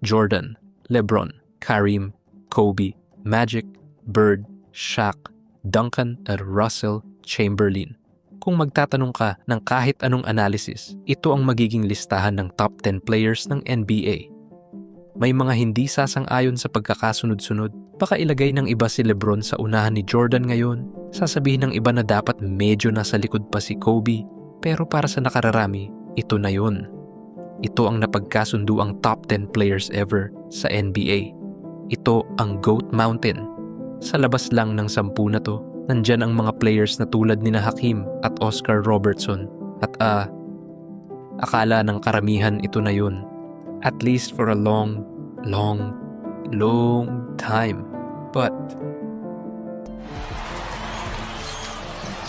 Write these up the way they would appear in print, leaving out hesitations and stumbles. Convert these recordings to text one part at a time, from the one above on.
Jordan, LeBron, Kareem, Kobe, Magic, Bird, Shaq, Duncan at Russell Chamberlain. Kung magtatanong ka ng kahit anong analysis, ito ang magiging listahan ng top 10 players ng NBA. May mga hindi sasang-ayon sa pagkakasunod-sunod. Baka ilagay ng iba si LeBron sa unahan ni Jordan ngayon. Sasabihin ng iba na dapat medyo nasa likod pa si Kobe. Pero para sa nakararami, ito na yun. Ito ang napagkasundo ang top 10 players ever sa NBA. Ito ang GOAT Mountain. Sa labas lang ng 10 na to, nandyan ang mga players na tulad ni Hakeem at Oscar Robertson. At akala ng karamihan ito na yun. At least for a long time. But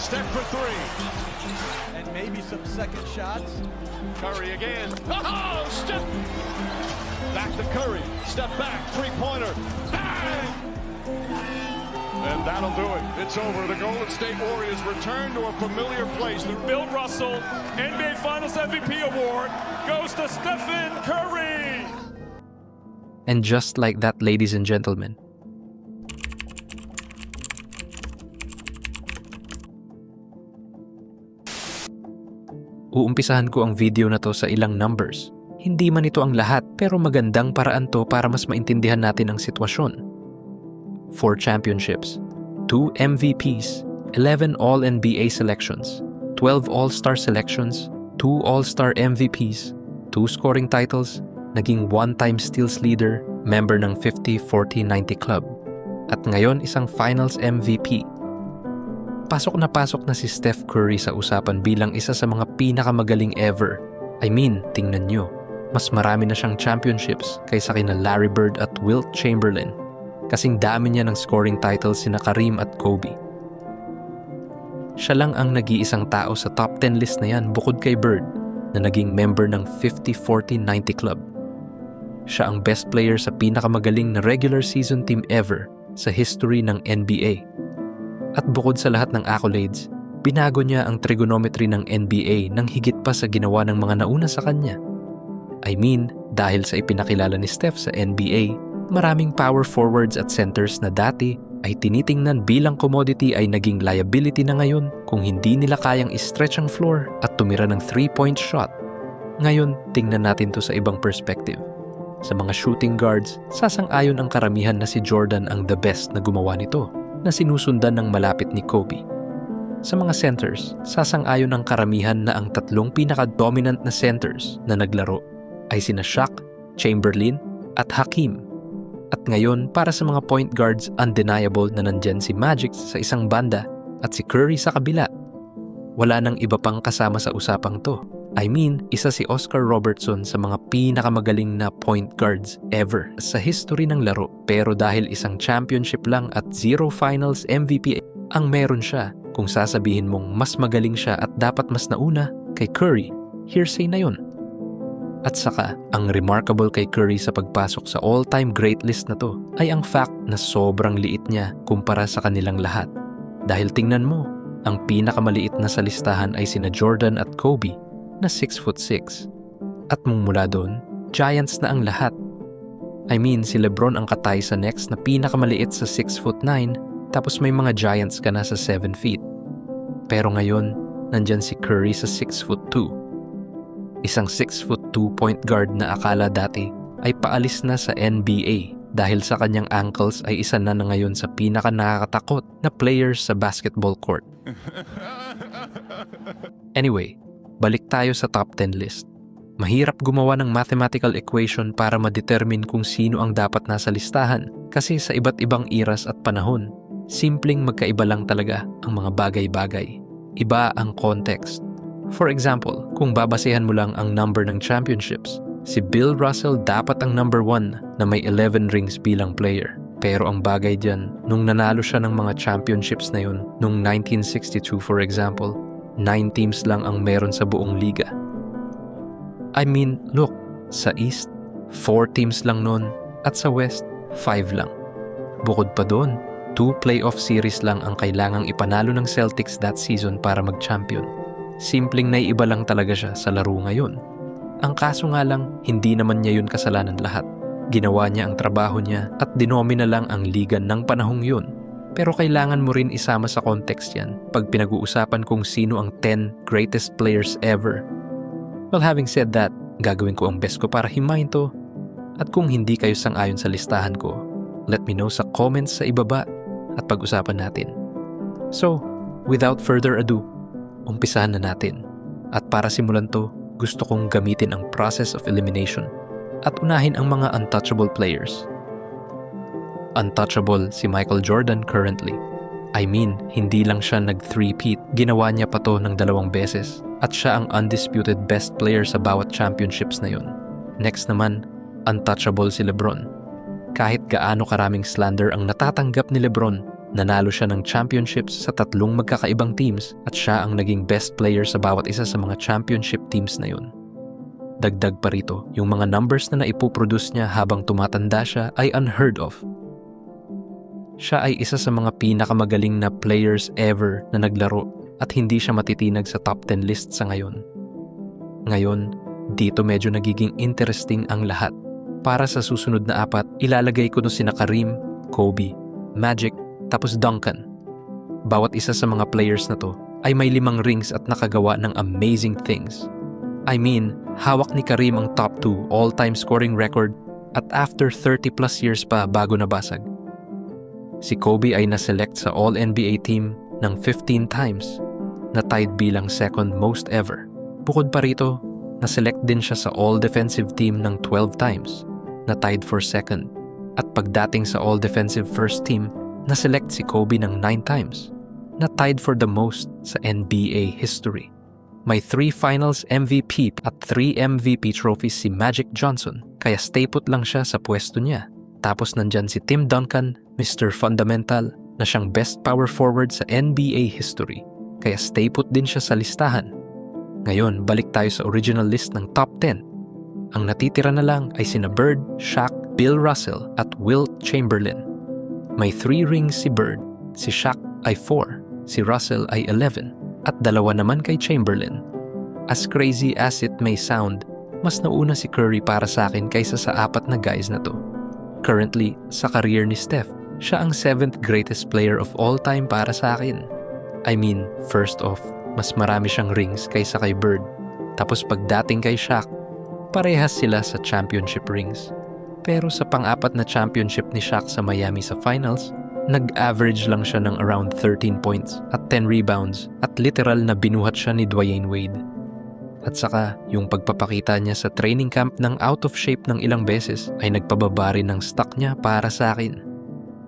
Step for three. And maybe some second shots. Curry again. Oh, step. Back to Curry. Step back. Three-pointer. Bang! And that'll do it. It's over. The Golden State Warriors return to a familiar place. Bill Russell, NBA Finals MVP award, goes to Stephen Curry. And just like that, ladies and gentlemen, uumpisahan ko ang video na to sa ilang numbers. Hindi man ito ang lahat, pero magandang paraan to para mas maintindihan natin ang sitwasyon. 4 championships, 2 MVPs, 11 All-NBA selections, 12 All-Star selections, 2 All-Star MVPs, 2 scoring titles, naging 1-time steals leader, member ng 50-40-90 club, at ngayon isang Finals MVP. Pasok na si Steph Curry sa usapan bilang isa sa mga pinakamagaling ever. I mean, tingnan nyo, mas marami na siyang championships kaysa kina Larry Bird at Wilt Chamberlain. Kasing dami niya ng scoring titles sina Kareem at Kobe. Siya lang ang nag-iisang tao sa top 10 list na yan bukod kay Bird na naging member ng 50-40-90 club. Siya ang best player sa pinakamagaling na regular season team ever sa history ng NBA. At bukod sa lahat ng accolades, binago niya ang trigonometry ng NBA nang higit pa sa ginawa ng mga nauna sa kanya. I mean, dahil sa ipinakilala ni Steph sa NBA, maraming power forwards at centers na dati ay tinitingnan bilang commodity ay naging liability na ngayon kung hindi nila kayang i-stretch ang floor at tumira ng 3-point shot. Ngayon, tingnan natin to sa ibang perspective. Sa mga shooting guards, sasang-ayon ang karamihan na si Jordan ang the best na gumawa nito, na sinusundan ng malapit ni Kobe. Sa mga centers, sasang-ayon ang karamihan na ang 3 pinaka-dominant na centers na naglaro ay sina Shaq, Chamberlain at Hakeem. At ngayon, para sa mga point guards, undeniable na nandyan si Magic sa isang banda at si Curry sa kabila. Wala nang iba pang kasama sa usapang to. I mean, isa si Oscar Robertson sa mga pinakamagaling na point guards ever sa history ng laro. Pero dahil isang championship lang at 0 finals MVP ang meron siya, kung sasabihin mong mas magaling siya at dapat mas nauna kay Curry, hearsay na yun. At saka, ang remarkable kay Curry sa pagpasok sa all-time great list na to ay ang fact na sobrang liit niya kumpara sa kanilang lahat. Dahil tingnan mo, ang pinakamaliit na sa listahan ay sina Jordan at Kobe na 6'6". At mula doon, giants na ang lahat. I mean, si LeBron ang katay sa next na pinakamaliit sa 6'9", tapos may mga giants ka na sa 7 feet. Pero ngayon, nandyan si Curry sa 6'2". Isang 6'2" point guard na akala dati ay paalis na sa NBA dahil sa kanyang ankles ay isa na ngayon sa pinaka nakakatakot na players sa basketball court. Anyway, balik tayo sa top 10 list. Mahirap gumawa ng mathematical equation para ma-determine kung sino ang dapat nasa listahan kasi sa iba't ibang eras at panahon, simpleng magkaiba lang talaga ang mga bagay-bagay. Iba ang context. For example, kung babasehan mo lang ang number ng championships, si Bill Russell dapat ang number 1 na may 11 rings bilang player. Pero ang bagay dyan, nung nanalo siya ng mga championships na yun, nung 1962 for example, 9 teams lang ang meron sa buong liga. I mean, look, sa East, 4 teams lang nun, at sa West, 5 lang. Bukod pa doon, 2 playoff series lang ang kailangang ipanalo ng Celtics that season para mag-champion. Simpleng naiiba lang talaga siya sa laro ngayon. Ang kaso nga lang, hindi naman niya yun kasalanan lahat. Ginawa niya ang trabaho niya at dinomina lang ang liga ng panahong yun. Pero kailangan mo rin isama sa context yan pag pinag-uusapan kung sino ang 10 greatest players ever. Well, having said that, gagawin ko ang best ko para himayin to. At kung hindi kayo sang-ayon sa listahan ko, let me know sa comments sa ibaba at pag-usapan natin. So, without further ado, umpisahan na natin. At para simulan to, gusto kong gamitin ang process of elimination at unahin ang mga untouchable players. Untouchable si Michael Jordan currently. I mean, hindi lang siya nag-three-peat, ginawa niya pa to ng 2 beses at siya ang undisputed best player sa bawat championships na yun. Next naman, untouchable si LeBron. Kahit gaano karaming slander ang natatanggap ni LeBron, nanalo siya ng championships sa 3 magkakaibang teams at siya ang naging best player sa bawat isa sa mga championship teams na yun. Dagdag pa rito, yung mga numbers na naipoproduce niya habang tumatanda siya ay unheard of. Siya ay isa sa mga pinakamagaling na players ever na naglaro at hindi siya matitinag sa top 10 list sa ngayon. Ngayon, dito medyo nagiging interesting ang lahat. Para sa susunod na 4, ilalagay ko no sina Kareem, Kobe, Magic, tapos Duncan. Bawat isa sa mga players na to ay may 5 rings at nakagawa ng amazing things. I mean, hawak ni Kareem ang top 2 all-time scoring record at after 30 plus years pa bago nabasag. Si Kobe ay naselect sa All-NBA team ng 15 times na tied bilang second most ever. Bukod pa rito, naselect din siya sa All-Defensive team ng 12 times na tied for second. At pagdating sa All-Defensive first team, naselect si Kobe ng 9 times na tied for the most sa NBA history. May 3 Finals MVP at 3 MVP trophies si Magic Johnson kaya stay put lang siya sa pwesto niya. Tapos nandyan si Tim Duncan, Mr. Fundamental, na siyang best power forward sa NBA history kaya stay put din siya sa listahan. Ngayon, balik tayo sa original list ng top 10. Ang natitira na lang ay sina Bird, Shaq, Bill Russell at Wilt Chamberlain. May 3 rings si Bird, si Shaq ay 4, si Russell ay 11, at 2 naman kay Chamberlain. As crazy as it may sound, mas nauna si Curry para sa akin kaysa sa 4 na guys na to. Currently, sa career ni Steph, siya ang 7th greatest player of all time para sa akin. I mean, first off, mas marami siyang rings kaysa kay Bird. Tapos pagdating kay Shaq, parehas sila sa championship rings. Pero sa pang-4 na championship ni Shaq sa Miami sa finals, nag-average lang siya ng around 13 points at 10 rebounds at literal na binuhat siya ni Dwyane Wade. At saka, yung pagpapakita niya sa training camp ng out of shape ng ilang beses ay nagpababa rin ng stock niya para sa akin.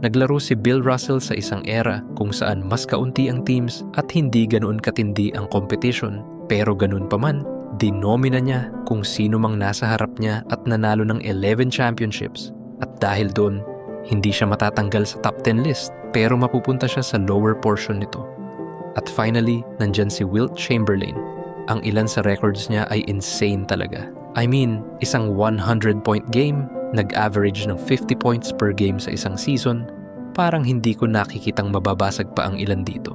Naglaro si Bill Russell sa isang era kung saan mas kaunti ang teams at hindi ganoon katindi ang competition. Pero ganoon pa man, dinomina niya kung sino mang nasa harap niya at nanalo ng 11 championships. At dahil doon, hindi siya matatanggal sa top 10 list pero mapupunta siya sa lower portion nito. At finally, nandyan si Wilt Chamberlain. Ang ilan sa records niya ay insane talaga. I mean, isang 100-point game, nag-average ng 50 points per game sa isang season, parang hindi ko nakikitang mababasag pa ang ilan dito.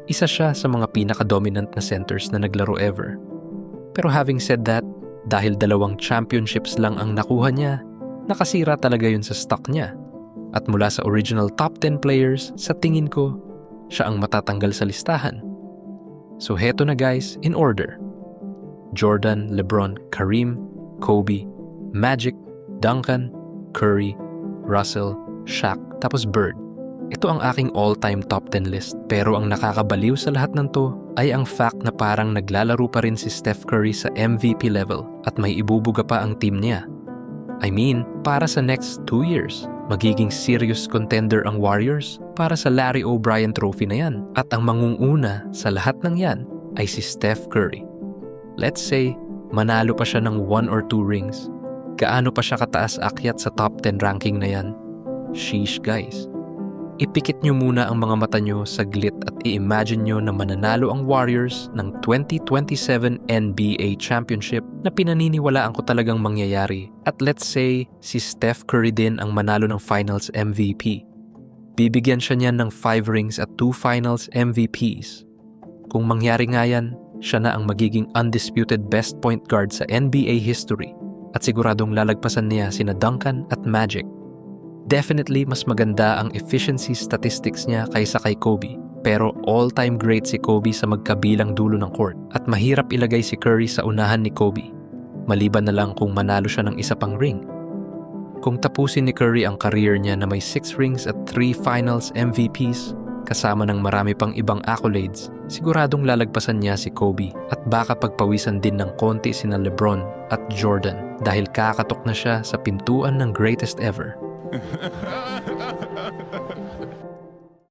Isa siya sa mga pinaka-dominant na centers na naglaro ever. Pero having said that, dahil 2 championships lang ang nakuha niya, nakasira talaga yun sa stock niya. At mula sa original top 10 players, sa tingin ko, siya ang matatanggal sa listahan. So heto na guys, in order. Jordan, LeBron, Kareem, Kobe, Magic, Duncan, Curry, Russell, Shaq, tapos Bird. Ito ang aking all-time top 10 list. Pero ang nakakabaliw sa lahat ng to ay ang fact na parang naglalaro pa rin si Steph Curry sa MVP level at may ibubuga pa ang team niya. I mean, para sa next 2 years, magiging serious contender ang Warriors para sa Larry O'Brien Trophy na yan. At ang mangunguna sa lahat ng yan ay si Steph Curry. Let's say, manalo pa siya ng 1 or 2 rings. Gaano pa siya kataas akyat sa top 10 ranking na yan? Sheesh guys. Ipikit nyo muna ang mga mata nyo saglit at i-imagine nyo na mananalo ang Warriors ng 2027 NBA Championship na pinaniniwalaan ko talagang mangyayari. At let's say, si Steph Curry din ang manalo ng Finals MVP. Bibigyan siya niyan ng 5 rings at 2 Finals MVPs. Kung mangyari nga yan, siya na ang magiging undisputed best point guard sa NBA history. at siguradong lalagpasan niya sina Duncan at Magic. Definitely mas maganda ang efficiency statistics niya kaysa kay Kobe, pero all-time great si Kobe sa magkabilang dulo ng court at mahirap ilagay si Curry sa unahan ni Kobe, maliban na lang kung manalo siya ng isa pang ring. Kung tapusin ni Curry ang career niya na may 6 rings at 3 finals MVPs, kasama ng marami pang ibang accolades, siguradong lalagpasan niya si Kobe at baka pagpawisan din ng konti sina LeBron at Jordan dahil kakatok na siya sa pintuan ng greatest ever.